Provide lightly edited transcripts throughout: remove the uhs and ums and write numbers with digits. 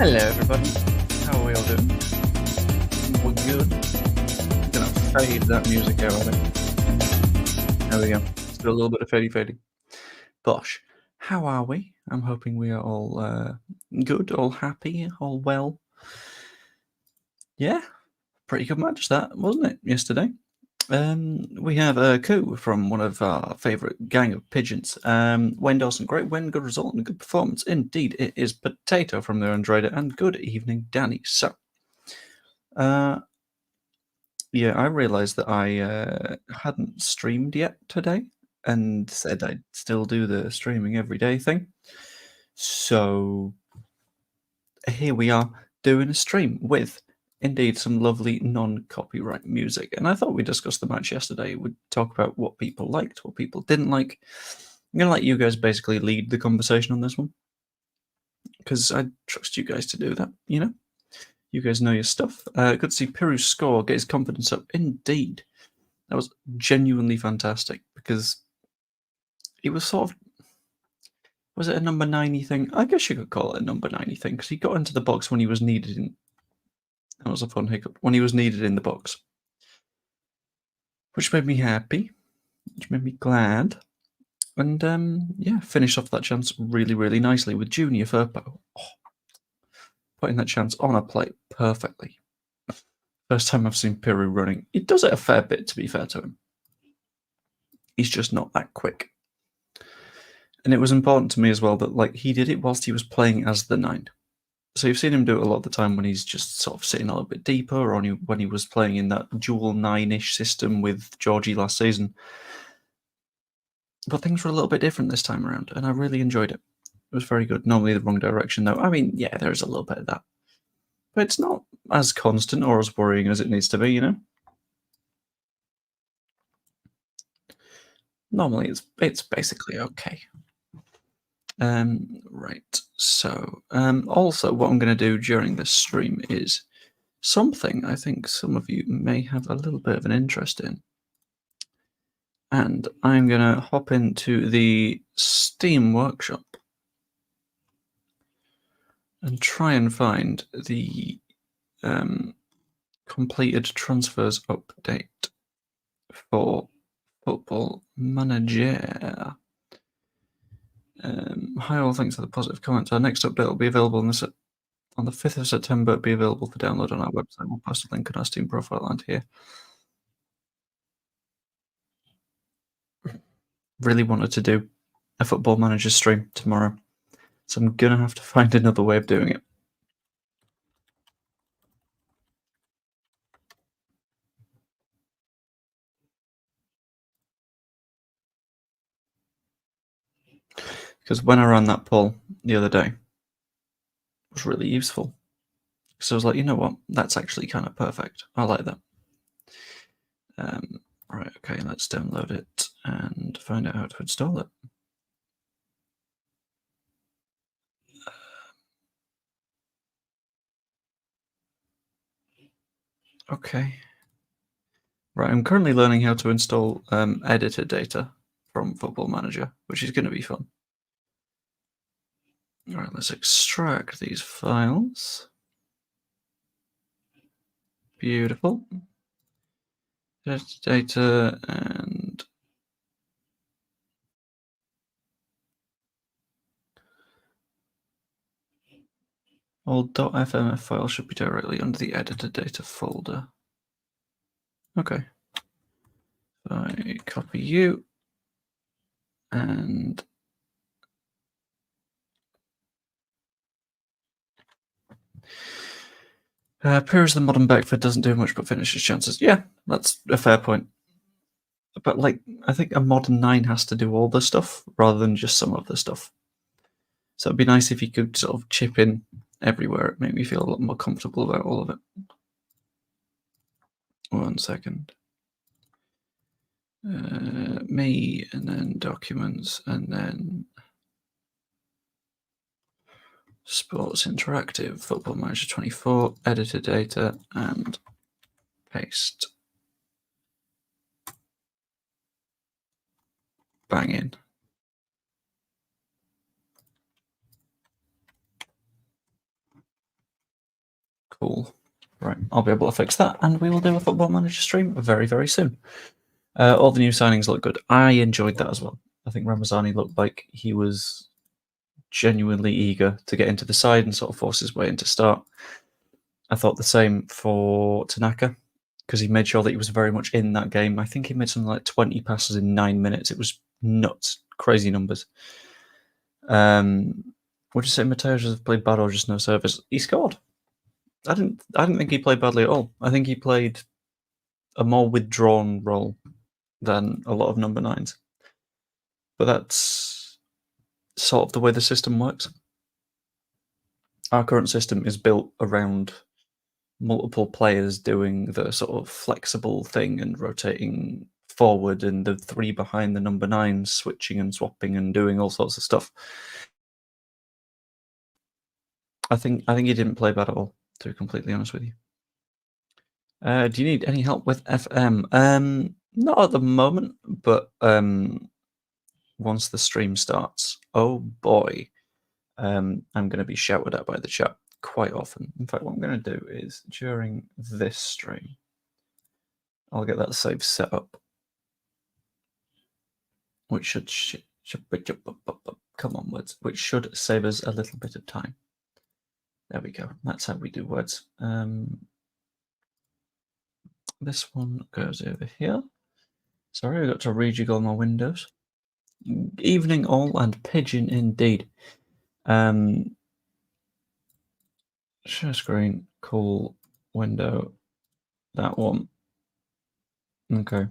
Hello, everybody. How are we all doing? We're good. I'm gonna fade that music out, I think. There we go. Let's do a little bit of fadey. Bosh. How are we? I'm hoping we are all good, all happy, all well. Yeah, pretty good match that, wasn't it, yesterday? We have a coup from one of our favourite gang of pigeons. Wayne Dawson, great win, good result, and good performance. Indeed, it is Potato from the Andrada, and good evening, Danny. So, yeah, I realised that I hadn't streamed yet today, and said I'd still do the streaming every day thing. So here we are doing a stream with indeed some lovely non-copyright music. And I thought we'd discuss the match yesterday. We'd talk about what people liked, what people didn't like. I'm gonna let you guys basically lead the conversation on this one, because I trust you guys to do that. You know, you guys know your stuff. Good to see Piru score, get his confidence up. Indeed, that was genuinely fantastic, because it was sort of, was it a number 90 thing? I guess you could call it a number 90 thing, because he got into the box when he was needed. That was a fun hiccup. When he was needed in the box, which made me happy, which made me glad. And yeah, finished off that chance really nicely with Junior Firpo. Oh, putting that chance on a plate perfectly. First time I've seen Piru running. He does it a fair bit, to be fair to him. He's just not that quick. And it was important to me as well that, like, he did it whilst he was playing as the 9. So you've seen him do it a lot of the time when he's just sort of sitting a little bit deeper, or when he was playing in that dual 9-ish system with Georgie last season. But things were a little bit different this time around, and I really enjoyed it. It was very good. Normally the wrong direction, though. I mean, yeah, there's a little bit of that. But it's not as constant or as worrying as it needs to be, you know? Normally it's basically okay. Right, so also what I'm going to do during this stream is something I think some of you may have a little bit of an interest in. And I'm going to hop into the Steam workshop and try and find the completed transfers update for Football Manager. Hi all, thanks for the positive comments. Our next update will be available on the 5th of September. It'll be available for download on our website. We'll post a link on our Steam profile and here. Really wanted to do a Football Manager stream tomorrow, so I'm gonna have to find another way of doing it. Because when I ran that poll the other day, it was really useful. So I was like, you know what, that's actually kind of perfect. I like that. Right, okay, let's download it and find out how to install it. Okay. Right, I'm currently learning how to install editor data from Football Manager, which is going to be fun. All right, let's extract these files. Beautiful. Data and all .fmf files should be directly under the editor data folder. Okay. I copy you and appears the modern Beckford doesn't do much but finish his chances. Yeah, that's a fair point. But like, I think a modern 9 has to do all the stuff rather than just some of the stuff. So it'd be nice if you could sort of chip in everywhere. It made me feel a lot more comfortable about all of it. 1 second. Me, and then documents, and then Sports Interactive, Football Manager 24, editor data, and paste. Bang in. Cool. Right, I'll be able to fix that, and we will do a Football Manager stream very, very soon. All the new signings look good. I enjoyed that as well. I think Ramazani looked like he was genuinely eager to get into the side and sort of force his way into start. I thought the same for Tanaka, because he made sure that he was very much in that game. I think he made something like 20 passes in 9 minutes. It was nuts, crazy numbers. Would you say Mateo just played bad or just no service? He scored. I didn't think he played badly at all. I think he played a more withdrawn role than a lot of number nines. But that's sort of the way the system works. Our current system is built around multiple players doing the sort of flexible thing and rotating forward, and the three behind the number nines switching and swapping and doing all sorts of stuff. I think he didn't play bad at all, to be completely honest with you. Do you need any help with FM? Not at the moment, but once the stream starts, oh boy, I'm going to be shouted at by the chat quite often. In fact, what I'm going to do is during this stream, I'll get that save set up, which should come on words, which should save us a little bit of time. There we go. That's how we do words. This one goes over here. Sorry, I got to rejiggle my windows. Evening all and pigeon indeed. Share screen, cool window, that one. Okay.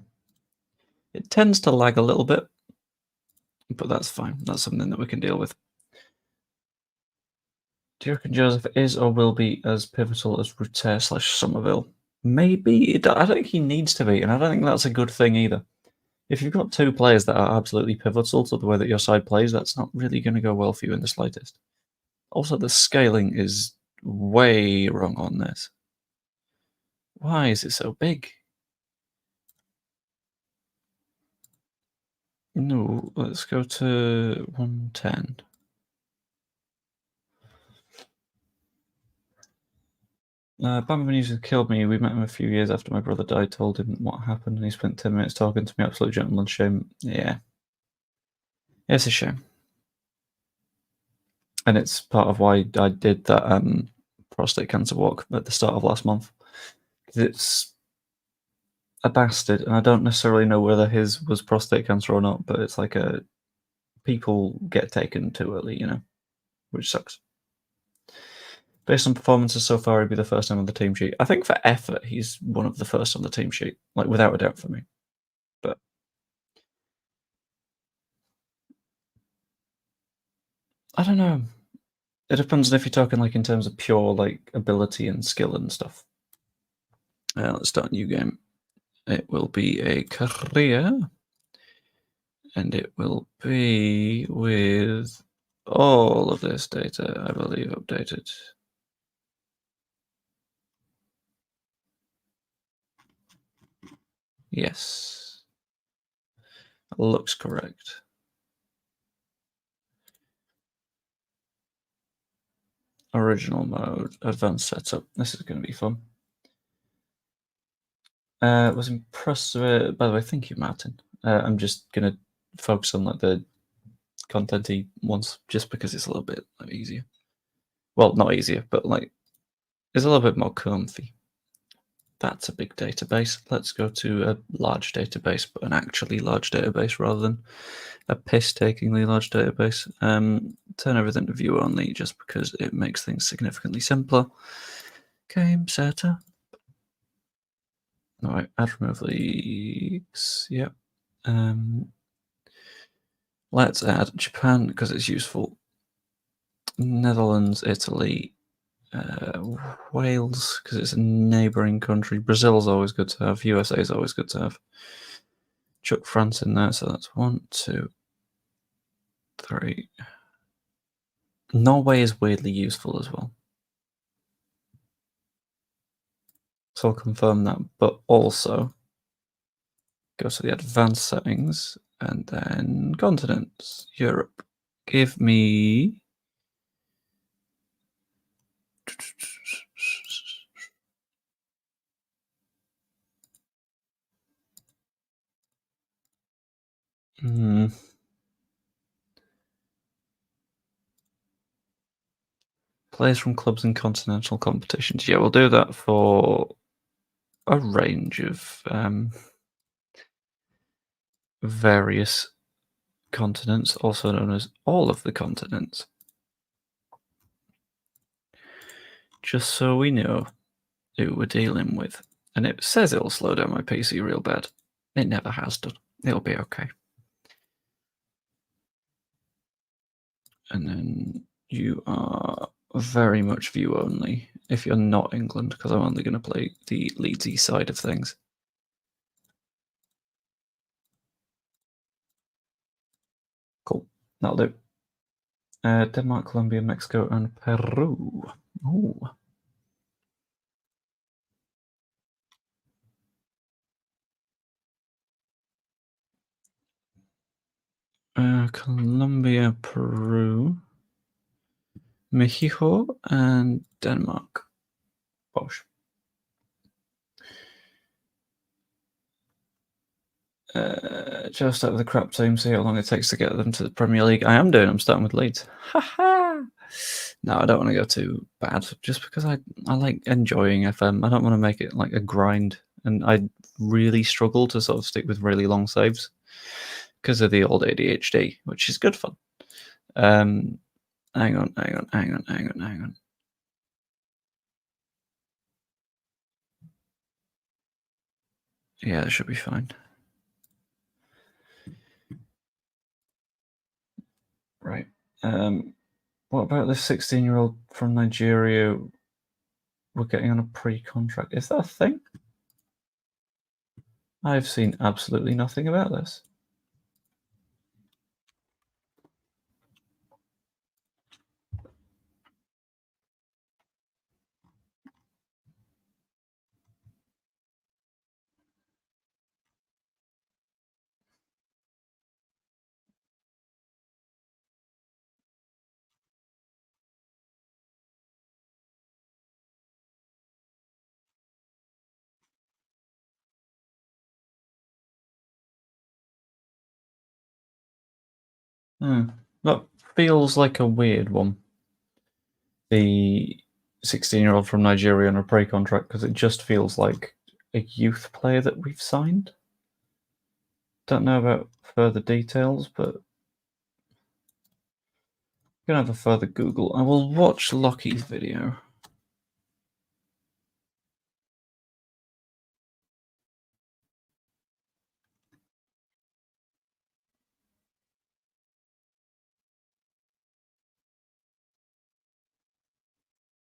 It tends to lag a little bit, but that's fine. That's something that we can deal with. Do you reckon Joseph is or will be as pivotal as Rutter/Somerville? Maybe. I don't think he needs to be, and I don't think that's a good thing either. If you've got two players that are absolutely pivotal to the way that your side plays, that's not really going to go well for you in the slightest. Also, the scaling is way wrong on this. Why is it so big? No, let's go to 110. Bam Benitez killed me. We met him a few years after my brother died, told him what happened, and he spent 10 minutes talking to me. Absolute gentleman. Shame. Yeah. It's a shame. And it's part of why I did that prostate cancer walk at the start of last month. It's a bastard, and I don't necessarily know whether his was prostate cancer or not, but it's like people get taken too early, which sucks. Based on performances so far, he'd be the first name on the team sheet. I think for effort, he's one of the first on the team sheet, like without a doubt for me. But I don't know. It depends on if you're talking like in terms of pure like ability and skill and stuff. Let's start a new game. It will be a career, and it will be with all of this data, I believe, updated. Yes. Looks correct. Original mode, advanced setup. This is going to be fun. Was impressed with it. By the way, thank you, Martin. I'm just going to focus on like the content-y ones just because it's a little bit easier. Well, not easier, but like it's a little bit more comfy. That's a big database. Let's go to a large database, but an actually large database rather than a piss-takingly large database. Turn everything to view only just because it makes things significantly simpler. Game setup. All right, add remove leaks. Yep. Let's add Japan because it's useful. Netherlands, Italy, Wales because it's a neighbouring country. Brazil's always good to have. USA is always good to have. Chuck France in there, so that's 1, 2, 3. Norway is weirdly useful as well. So I'll confirm that, but also go to the advanced settings and then continents, Europe. Give me Hmm. Players from clubs in continental competitions. Yeah, we'll do that for a range of various continents, also known as all of the continents. Just so we know who we're dealing with. And it says it'll slow down my PC real bad. It never has done. It'll be okay. And then you are very much view only if you're not England, because I'm only going to play the Leedsy side of things. Cool. That'll do. Denmark, Colombia, Mexico, and Peru. Ooh. Colombia, Peru, Mexico, and Denmark. Bosh. Just out of the crap team, see how long it takes to get them to the Premier League. I am doing. I'm starting with Leeds. No, I don't want to go too bad, just because I like enjoying FM. I don't want to make it like a grind, and I really struggle to sort of stick with really long saves because of the old ADHD, which is good fun. Hang on. Yeah, that should be fine. Right. What about this 16-year-old from Nigeria? We're getting on a pre-contract. Is that a thing? I've seen absolutely nothing about this. That feels like a weird one. The 16-year-old from Nigeria on a pre-contract, because it just feels like a youth player that we've signed. Don't know about further details, but I'm gonna have a further Google. I will watch Lockie's video.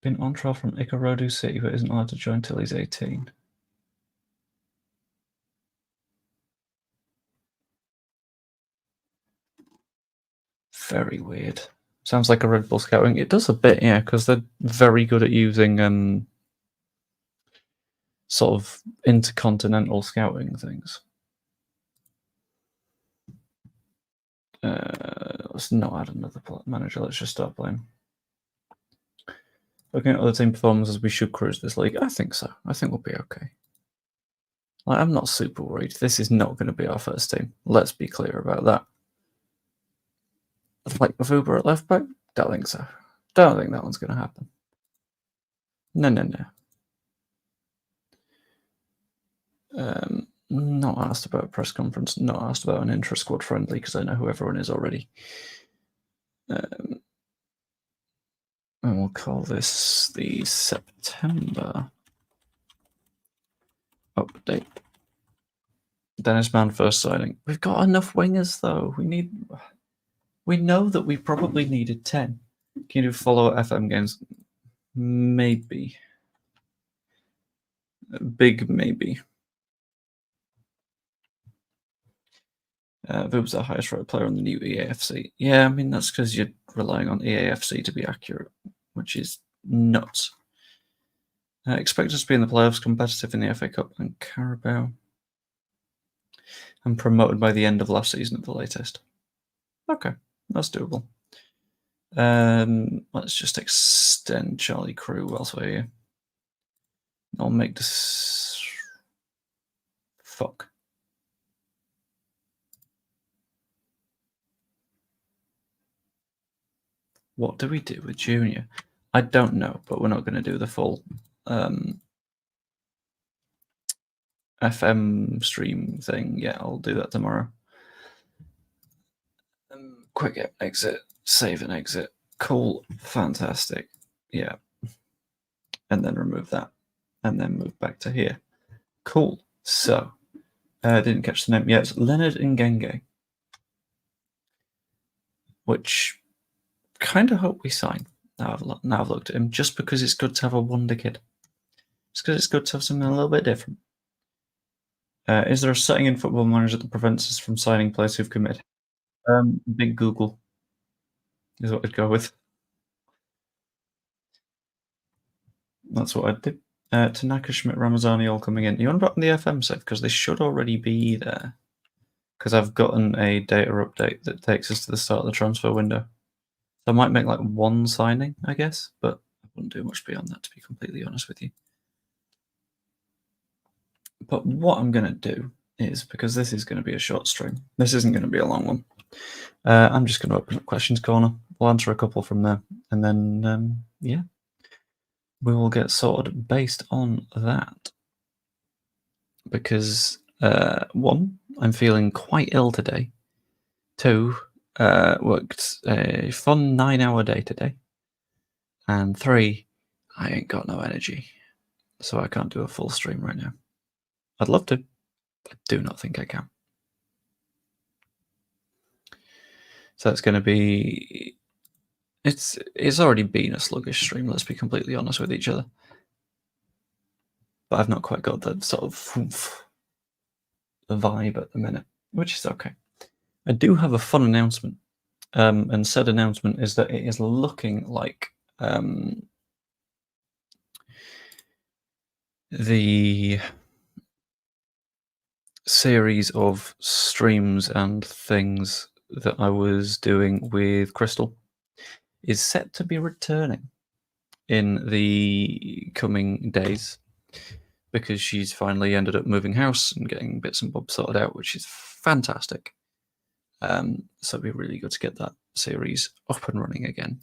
Been on trial from Ikorodu City, but isn't allowed to join till he's 18. Very weird. Sounds like a Red Bull scouting. It does a bit, yeah, because they're very good at using sort of intercontinental scouting things. Let's not add another manager. Let's just start playing. Looking at other team performances, we should cruise this league. I think so. I think we'll be okay. Like, I'm not super worried. This is not going to be our first team. Let's be clear about that. Like with Uber at left back? Don't think so. Don't think that one's going to happen. No. Not asked about a press conference. Not asked about an intra-squad friendly because I know who everyone is already. And we'll call this the September update. Dennis Mann first signing. We've got enough wingers though. We know that we probably needed 10. Can you do follow FM games? Maybe. Big maybe. Vub's our highest rated player on the new EAFC. Yeah, I mean, that's because you're relying on EAFC to be accurate, which is nuts. Expect us to be in the playoffs, competitive in the FA Cup and Carabao. And promoted by the end of last season at the latest. Okay, that's doable. Let's just extend Charlie Crew whilst we're here. I'll make this. Fuck. What do we do with Junior? I don't know, but we're not going to do the full FM stream thing. Yeah, I'll do that tomorrow. Quick exit, save and exit. Cool, fantastic. Yeah. And then remove that. And then move back to here. Cool. So, I didn't catch the name. Yeah, it's Leonard Ngenge, which kind of hope we sign. Now I've looked at him, just because it's good to have a wonder kid. Just because it's good to have something a little bit different. Is there a setting in Football Manager that prevents us from signing players who've committed? Big Google is what I'd go with. That's what I'd do. Tanaka, Schmidt, Ramazani all coming in. You want to button the FM save? Because they should already be there. Because I've gotten a data update that takes us to the start of the transfer window. So I might make like one signing, I guess, but I wouldn't do much beyond that, to be completely honest with you. But what I'm going to do is, because this is going to be a short stream, this isn't going to be a long one, I'm just going to open up Questions Corner. We'll answer a couple from there, and then, yeah, we will get sorted based on that. Because, one, I'm feeling quite ill today. Two, worked a fun 9-hour day today. And three, I ain't got no energy, so I can't do a full stream right now. I'd love to, but I do not think I can. So it's going to be... It's already been a sluggish stream, let's be completely honest with each other. But I've not quite got that sort of vibe at the minute, which is okay. I do have a fun announcement, and said announcement is that it is looking like the series of streams and things that I was doing with Crystal is set to be returning in the coming days, because she's finally ended up moving house and getting bits and bobs sorted out, which is fantastic. So it'd be really good to get that series up and running again,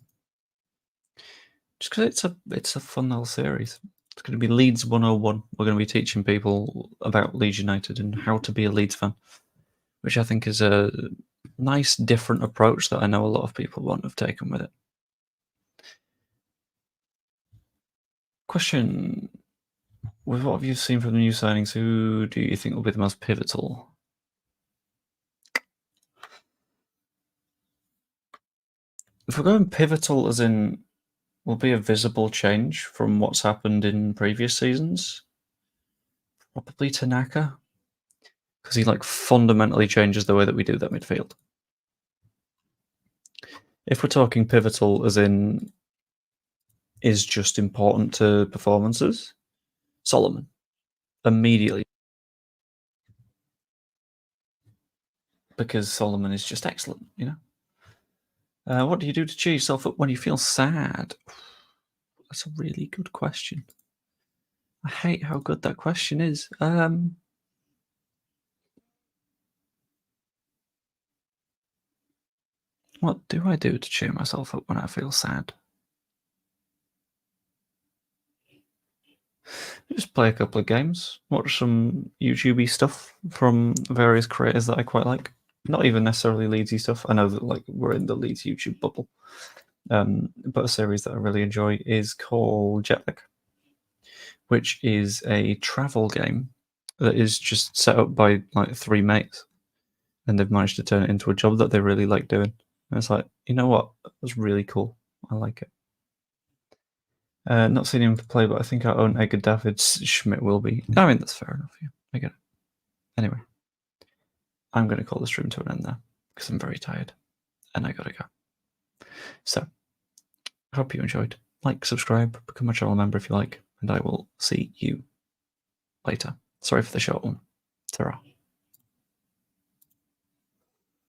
just because it's a fun little series. It's going to be Leeds 101. We're going to be teaching people about Leeds United and how to be a Leeds fan, which I think is a nice, different approach that I know a lot of people won't have taken with it. Question: with what have you seen from the new signings, who do you think will be the most pivotal? If we're going pivotal as in will be a visible change from what's happened in previous seasons, probably Tanaka, because he like fundamentally changes the way that we do that midfield. If we're talking pivotal as in is just important to performances, Solomon immediately, because Solomon is just excellent, you know. What do you do to cheer yourself up when you feel sad? That's a really good question. I hate how good that question is. What do I do to cheer myself up when I feel sad? Just play a couple of games, watch some YouTube stuff from various creators that I quite like. Not even necessarily Leedsy stuff. I know that like we're in the Leeds YouTube bubble. But a series that I really enjoy is called Jetlag, which is a travel game that is just set up by like 3 mates, and they've managed to turn it into a job that they really like doing. And it's like, you know what? That was really cool. I like it. Not seen him play, but I think our own Edgar Davids Schmidt will be. I mean, that's fair enough. Yeah, I get it. Anyway, I'm going to call the stream to an end there because I'm very tired and I gotta go. So, I hope you enjoyed. Like, subscribe, become a channel member if you like, and I will see you later. Sorry for the short one. Ta-ra.